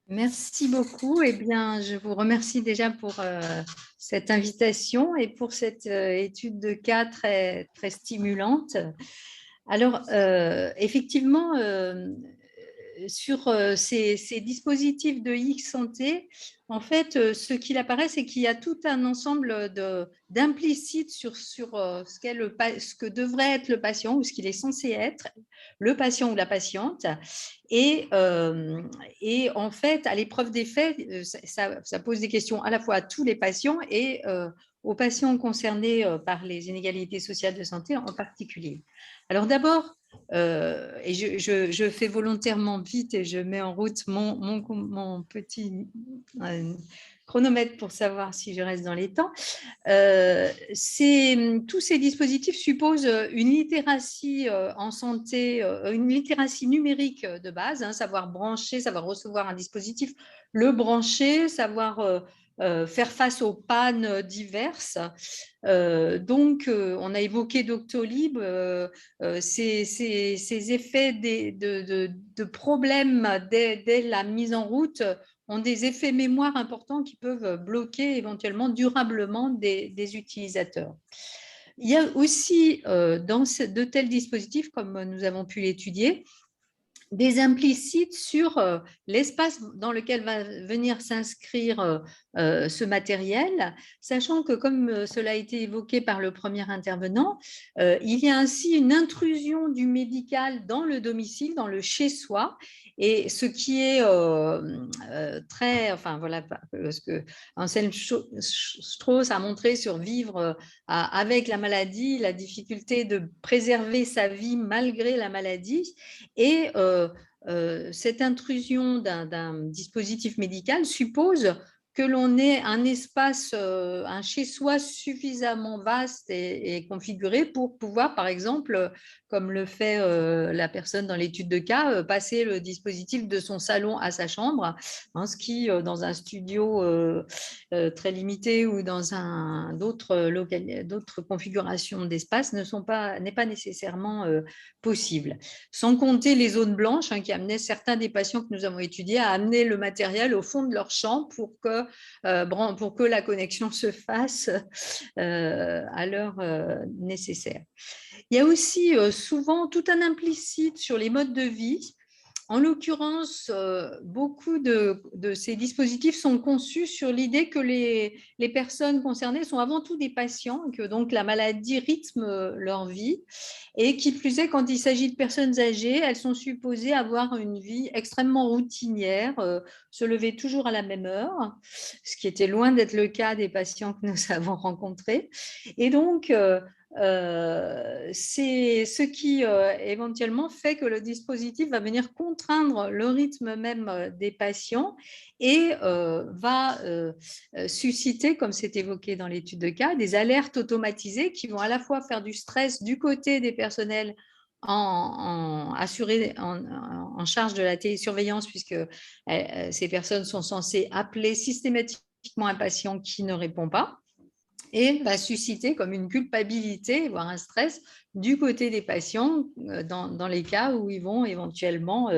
Merci beaucoup. Eh bien, je vous remercie déjà pour cette invitation et pour cette étude de cas très, très stimulante. Alors, effectivement, sur ces dispositifs de e-santé, en fait, ce qu'il apparaît, c'est qu'il y a tout un ensemble d'implicites sur ce que devrait être le patient ou ce qu'il est censé être, le patient ou la patiente. Et, euh, et en fait, à l'épreuve des faits, ça pose des questions à la fois à tous les patients et aux patients concernés par les inégalités sociales de santé en particulier. Alors d'abord, et je fais volontairement vite et je mets en route mon petit chronomètre pour savoir si je reste dans les temps. Tous ces dispositifs supposent une littératie en santé, une littératie numérique de base, hein, savoir brancher, savoir recevoir un dispositif, le brancher, savoir faire face aux pannes diverses. On a évoqué Doctolib, ces effets de problèmes dès la mise en route ont des effets mémoire importants qui peuvent bloquer éventuellement durablement des utilisateurs. Il y a aussi dans de tels dispositifs, comme nous avons pu l'étudier, des implicites sur l'espace dans lequel va venir s'inscrire ce matériel, sachant que, comme cela a été évoqué par le premier intervenant, il y a ainsi une intrusion du médical dans le domicile, dans le chez-soi, et ce qui est très, enfin voilà, ce que Anselm Strauss a montré sur vivre avec la maladie, la difficulté de préserver sa vie malgré la maladie, et cette intrusion d'un dispositif médical suppose que l'on ait un espace, un chez-soi suffisamment vaste et configuré pour pouvoir, par exemple, comme le fait la personne dans l'étude de cas, passer le dispositif de son salon à sa chambre, hein, ce qui, dans un studio très limité ou dans d'autres configurations d'espace, n'est pas nécessairement possible. Sans compter les zones blanches, hein, qui amenaient certains des patients que nous avons étudiés à amener le matériel au fond de leur chambre pour que la connexion se fasse à l'heure nécessaire. Il y a aussi souvent tout un implicite sur les modes de vie. En l'occurrence, beaucoup de ces dispositifs sont conçus sur l'idée que les personnes concernées sont avant tout des patients, et que donc la maladie rythme leur vie, et qui plus est, quand il s'agit de personnes âgées, elles sont supposées avoir une vie extrêmement routinière, se lever toujours à la même heure, ce qui était loin d'être le cas des patients que nous avons rencontrés. Et donc, c'est ce qui éventuellement fait que le dispositif va venir contraindre le rythme même des patients et va susciter, comme c'est évoqué dans l'étude de cas, des alertes automatisées qui vont à la fois faire du stress du côté des personnels en charge de la télésurveillance, puisque ces personnes sont censées appeler systématiquement un patient qui ne répond pas, et va susciter comme une culpabilité, voire un stress du côté des patients dans les cas où ils vont éventuellement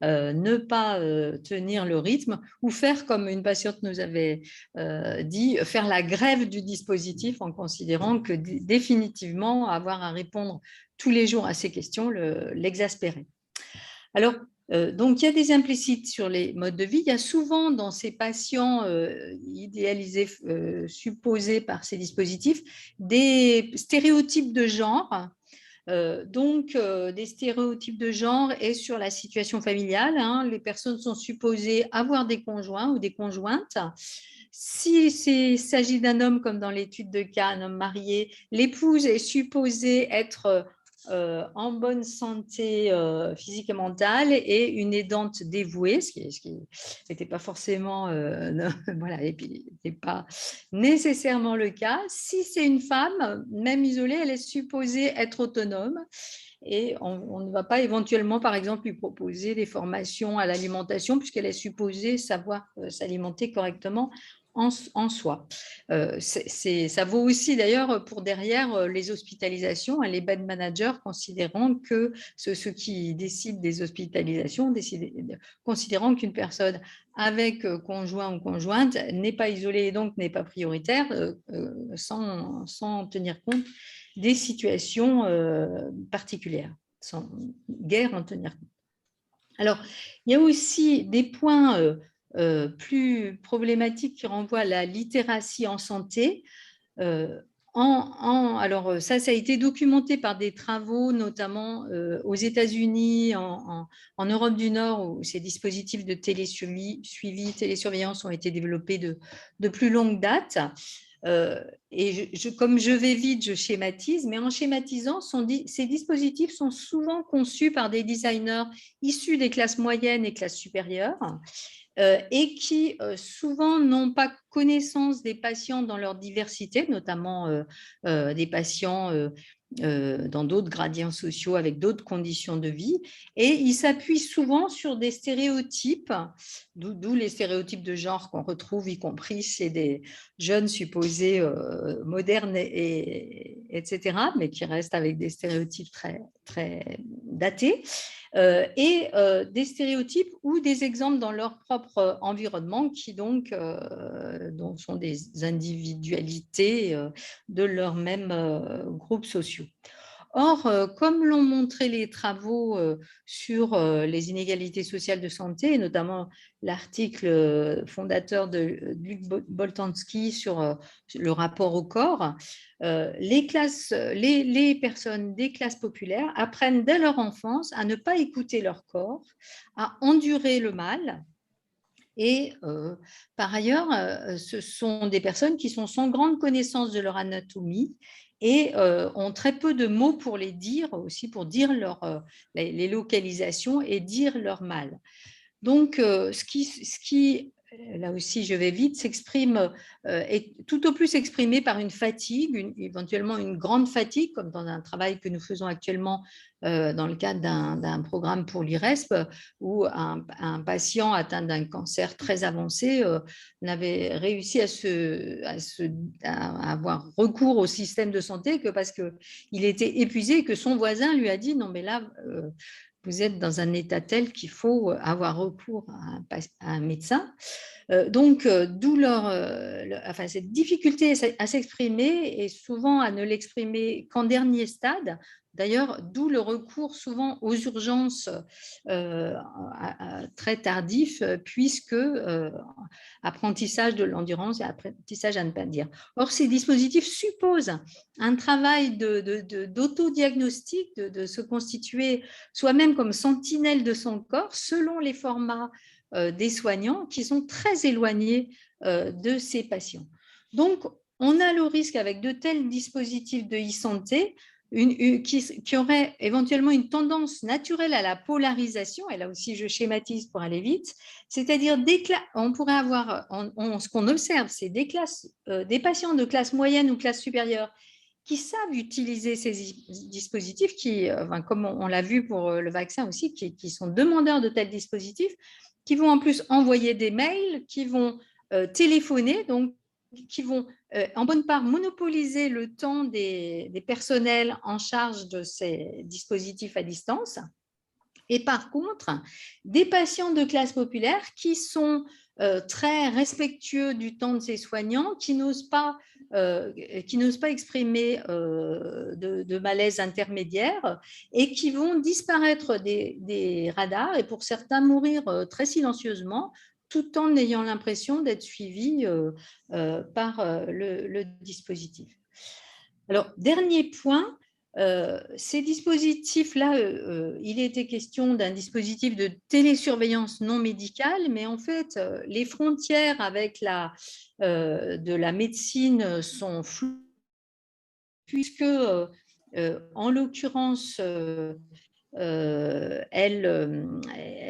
ne pas tenir le rythme ou faire comme une patiente nous avait dit, faire la grève du dispositif en considérant que définitivement avoir à répondre tous les jours à ces questions l'exaspérait. Alors, donc, il y a des implicites sur les modes de vie. Il y a souvent dans ces patients idéalisés, supposés par ces dispositifs, des stéréotypes de genre. Des stéréotypes de genre et sur la situation familiale, hein. Les personnes sont supposées avoir des conjoints ou des conjointes. S'il s'agit d'un homme, comme dans l'étude de cas, un homme marié, l'épouse est supposée être en bonne santé physique et mentale et une aidante dévouée, ce qui n'était pas forcément, voilà, et puis n'est pas nécessairement le cas. Si c'est une femme, même isolée, elle est supposée être autonome. Et on ne va pas éventuellement, par exemple, lui proposer des formations à l'alimentation puisqu'elle est supposée savoir s'alimenter correctement en soi. Ça vaut aussi d'ailleurs pour derrière les hospitalisations, les bed managers considérant que ceux qui décident des hospitalisations, considérant qu'une personne avec conjoint ou conjointe n'est pas isolée et donc n'est pas prioritaire, sans tenir compte des situations particulières, sans guère en tenir compte. Alors, il y a aussi des points plus problématiques qui renvoient à la littératie en santé. Alors, ça a été documenté par des travaux, notamment aux États-Unis, en Europe du Nord, où ces dispositifs de télésuivi, télésurveillance ont été développés de plus longue date. Et comme je vais vite, je schématise, mais en schématisant, ces dispositifs sont souvent conçus par des designers issus des classes moyennes et classes supérieures, et qui souvent n'ont pas connaissance des patients dans leur diversité, notamment des patients dans d'autres gradients sociaux avec d'autres conditions de vie, et ils s'appuient souvent sur des stéréotypes, d'où les stéréotypes de genre qu'on retrouve, y compris chez des jeunes supposés modernes, etc., mais qui restent avec des stéréotypes très, très datés. Et des stéréotypes ou des exemples dans leur propre environnement qui donc sont des individualités de leurs mêmes groupes sociaux. Or, comme l'ont montré les travaux sur les inégalités sociales de santé, et notamment l'article fondateur de Luc Boltanski sur le rapport au corps, les personnes des classes populaires apprennent dès leur enfance à ne pas écouter leur corps, à endurer le mal. Et par ailleurs, ce sont des personnes qui sont sans grande connaissance de leur anatomie et ont très peu de mots pour les dire, aussi pour dire les localisations et dire leur mal. Donc, ce qui, là aussi je vais vite, s'exprime, est tout au plus exprimé par une fatigue, éventuellement une grande fatigue, comme dans un travail que nous faisons actuellement dans le cadre d'un programme pour l'IRESP, où un patient atteint d'un cancer très avancé n'avait réussi à avoir recours au système de santé que parce qu'il était épuisé et que son voisin lui a dit « Non, mais là… vous êtes dans un état tel qu'il faut avoir recours à un médecin ». Donc, d'où cette difficulté à s'exprimer et souvent à ne l'exprimer qu'en dernier stade. D'ailleurs, d'où le recours souvent aux urgences très tardif, puisque apprentissage de l'endurance et apprentissage à ne pas dire. Or, ces dispositifs supposent un travail d'autodiagnostic, de se constituer soi-même comme sentinelle de son corps selon les formats des soignants qui sont très éloignés de ces patients. Donc, on a le risque avec de tels dispositifs de e-santé qui auraient éventuellement une tendance naturelle à la polarisation, et là aussi je schématise pour aller vite, c'est-à-dire on pourrait avoir, ce qu'on observe, c'est des patients de classe moyenne ou classe supérieure qui savent utiliser ces dispositifs, comme on l'a vu pour le vaccin aussi, qui sont demandeurs de tels dispositifs, qui vont en plus envoyer des mails, qui vont téléphoner, donc qui vont en bonne part monopoliser le temps des personnels en charge de ces dispositifs à distance. Et par contre, des patients de classe populaire qui sont très respectueux du temps de ces soignants, qui n'osent pas exprimer de malaise intermédiaire et qui vont disparaître des radars et pour certains mourir très silencieusement, tout en ayant l'impression d'être suivis par le dispositif. Alors, dernier point, ces dispositifs-là, il était question d'un dispositif de télésurveillance non médicale, mais en fait, les frontières avec de la médecine sont floues, puisque, en l'occurrence,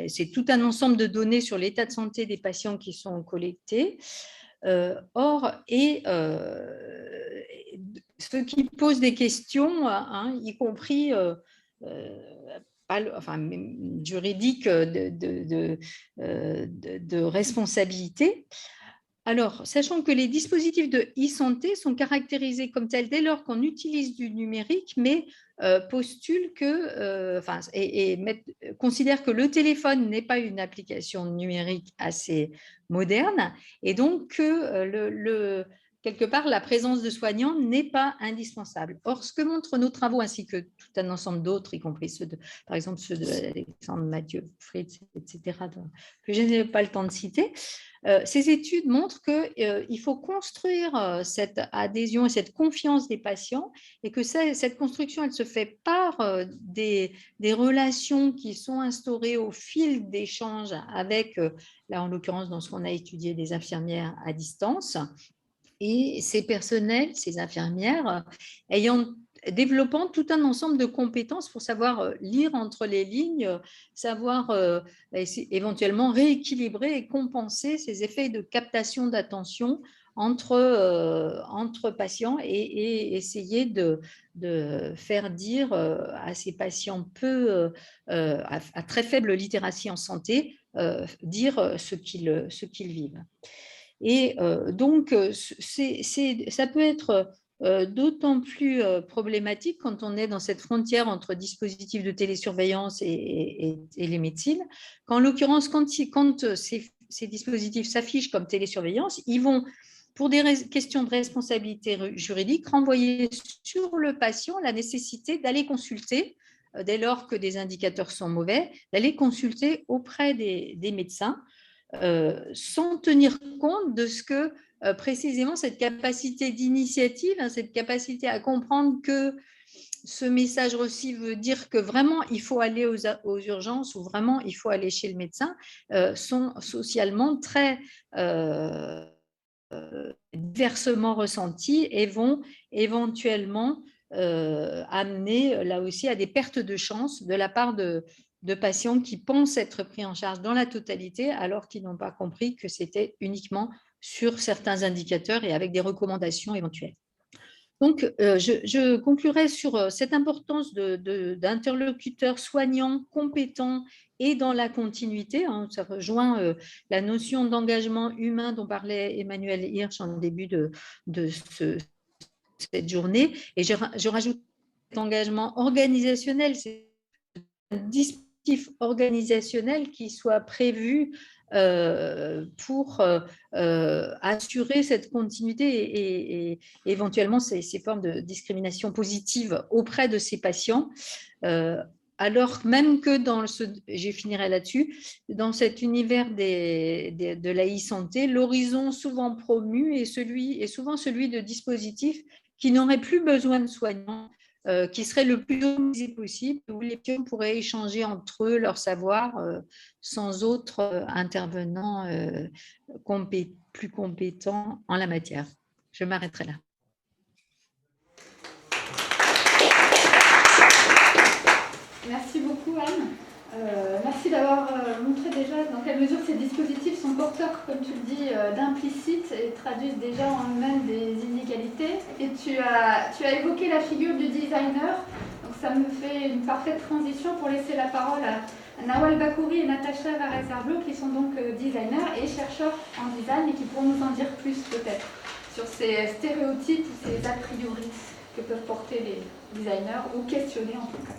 c'est tout un ensemble de données sur l'état de santé des patients qui sont collectées. Ce qui pose des questions, y compris juridiques de responsabilité. Alors, sachant que les dispositifs de e-santé sont caractérisés comme tels dès lors qu'on utilise du numérique, mais postulent que, considèrent que le téléphone n'est pas une application numérique assez moderne, et donc que quelque part, la présence de soignants n'est pas indispensable. Or, ce que montrent nos travaux, ainsi que tout un ensemble d'autres, y compris ceux par exemple ceux d'Alexandre Mathieu, Fritz, etc., que je n'ai pas le temps de citer, ces études montrent qu'il faut construire cette adhésion et cette confiance des patients, et que cette construction, elle se fait par des relations qui sont instaurées au fil d'échanges avec, là en l'occurrence dans ce qu'on a étudié, des infirmières à distance, et ces personnels, ces infirmières, développant tout un ensemble de compétences pour savoir lire entre les lignes, savoir éventuellement rééquilibrer et compenser ces effets de captation d'attention entre patients, et essayer de faire dire à ces patients à très faible littératie en santé, dire ce qu'ils vivent. Et donc, ça peut être d'autant plus problématique quand on est dans cette frontière entre dispositifs de télésurveillance et les médecines, qu'en l'occurrence, quand ces dispositifs s'affichent comme télésurveillance, ils vont, pour des questions de responsabilité juridique, renvoyer sur le patient la nécessité d'aller consulter, dès lors que des indicateurs sont mauvais, d'aller consulter auprès des médecins, sans tenir compte de ce que précisément cette capacité d'initiative, cette capacité à comprendre que ce message reçu veut dire que vraiment il faut aller aux urgences, ou vraiment il faut aller chez le médecin, sont socialement très diversement ressentis, et vont éventuellement amener là aussi à des pertes de chance de la part de patients qui pensent être pris en charge dans la totalité, alors qu'ils n'ont pas compris que c'était uniquement sur certains indicateurs et avec des recommandations éventuelles. Donc, je conclurai sur cette importance d'interlocuteurs soignants, compétents et dans la continuité. Ça rejoint la notion d'engagement humain dont parlait Emmanuel Hirsch en début de cette journée. Et je rajoute cet engagement organisationnel, c'est un dispositif organisationnel qui soit prévu pour assurer cette continuité et éventuellement ces formes de discrimination positive auprès de ces patients, alors même que je finirai là-dessus, dans cet univers de la e-santé, l'horizon souvent promu est souvent celui de dispositifs qui n'auraient plus besoin de soignants, qui serait le plus automatisé possible, où les patients pourraient échanger entre eux leur savoir sans autres intervenants plus compétents en la matière. Je m'arrêterai là. Merci beaucoup, Anne. Merci d'avoir montré déjà dans quelle mesure ces dispositifs sont porteurs, comme tu le dis, d'implicites et traduisent déjà en eux-mêmes des inégalités. Et tu as évoqué la figure du designer, donc ça me fait une parfaite transition pour laisser la parole à Nawal Bakouri et Natacha Varese-Arblo, qui sont donc designers et chercheurs en design et qui pourront nous en dire plus peut-être sur ces stéréotypes ou ces a priori que peuvent porter les designers, ou questionner en tout cas.